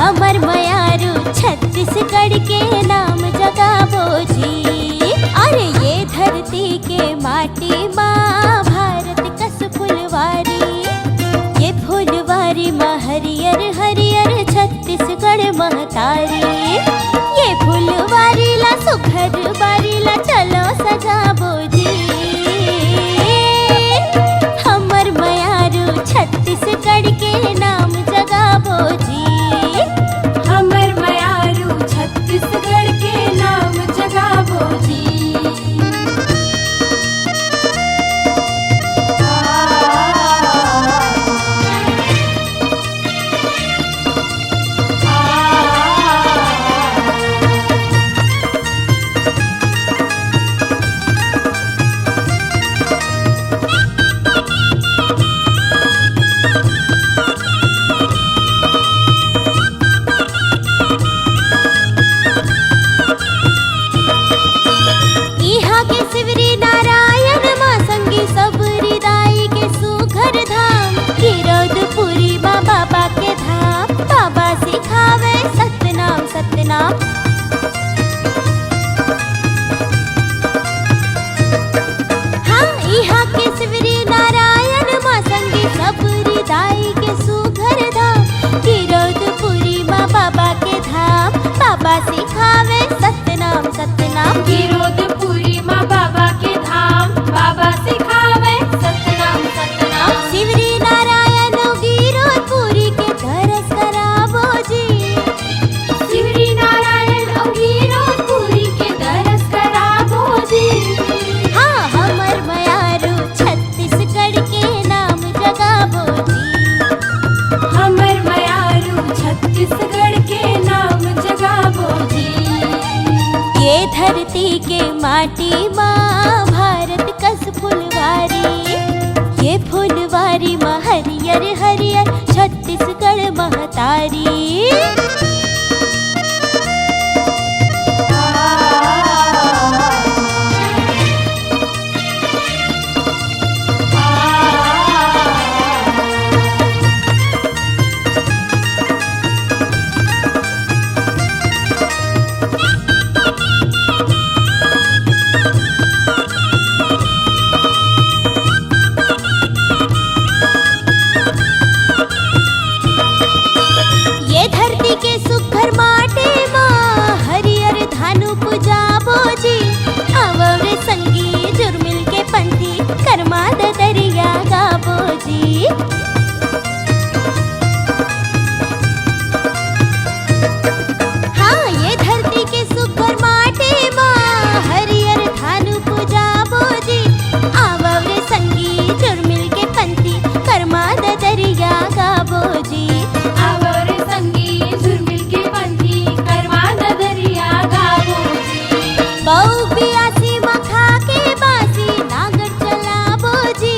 हमर मयारू छत्तीसगढ़ के नाम जगावो जी। अरे ये धरती के माटी माँ भारत कस फुलवारी, ये फुलवारी माँ हरियर हरियर छत्तीसगढ़ महतारी। ये फुलवारी ला सुघर बारी ला चलो सजावो जी। हमर मयारू छत्तीसगढ़ के नाम जगावो जी। हमर मयारू छत्तीसगढ़ के नाम जगावो जी। इहाँ के शिवरी नारायण माँ संगी सबरी दाई के सुघर धाम, गिरौदपुरी माँ बाबा के धाम, बाबा सिखावे सतनाम सतनाम। हाँ इहाँ के शिवरी नारायण माँ संगी सबरी दाई के सुघर धाम, गिरौदपुरी माँ बाबा के धाम, बाबा सिखावे सतनाम सतनाम। गिरौदपुरी माँ बाबा के धाम, बाबा सिखावे सतनाम सतनाम। शिवरी नारायण गिरौदपुरी के दरस करावो जी। शिवरी नारायण और गिरौदपुरी के दरस करावो जी। हाँ हमर मयारू छत्तीसगढ़ के नाम जगावो जी। हमर मयारू छत्तीसगढ़ के नाम जगावो जी। ये धरती के माटी माँ भारत कस फुलवारी, ये फुलवारी माँ हरियर हरियर छत्तीसगढ़ महतारी। ये धरती के सुघर माटे माँ हरियर धानु पुजाबो जी। आवरे संगी जुर्मिल के पंथी कर्मा दरिया गाबो जी। हाँ ये धरती के सुघर माटे माँ हरियर धानु पुजाबो जी। आवरे संगी जुर्मिल के पंथी कर्मा दरिया गाबो जी। आवर संगी झुरमिल के पंथी करवा दरिया गावो जी। बहु बियासी मखा के बासी नागर चलाबो जी।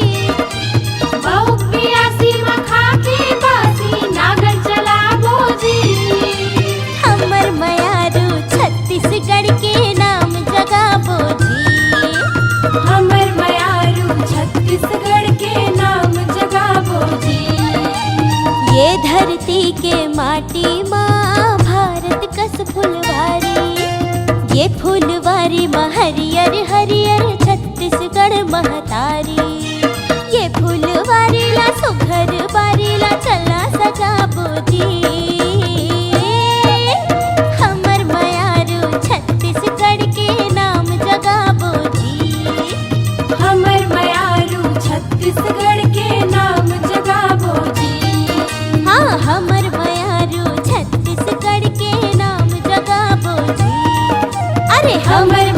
बहु बियासी मखा के बासी नागर चलावो जी। हमर मयारू छत्तीसगढ़ के नाम जगाबो जी। हमर मयारू छत्तीसगढ़ के नाम जगावो जी। ये धरती के माटी माँ भारत कस फुलवारी, ये फुलवारी माँ हरियर हरियर छत्तीसगढ़ महतारी। ये फुलवारी ला सुघर बारी ला चला सजाबो जी। हमर मयारू छत्तीसगढ़ के नाम जगाबो जी। हमर मयारू छत्तीसगढ़ के नाम जगावो जी। हाँ हमर मयारू छत्तीसगढ़ के नाम जगाबो जी। अरे हमर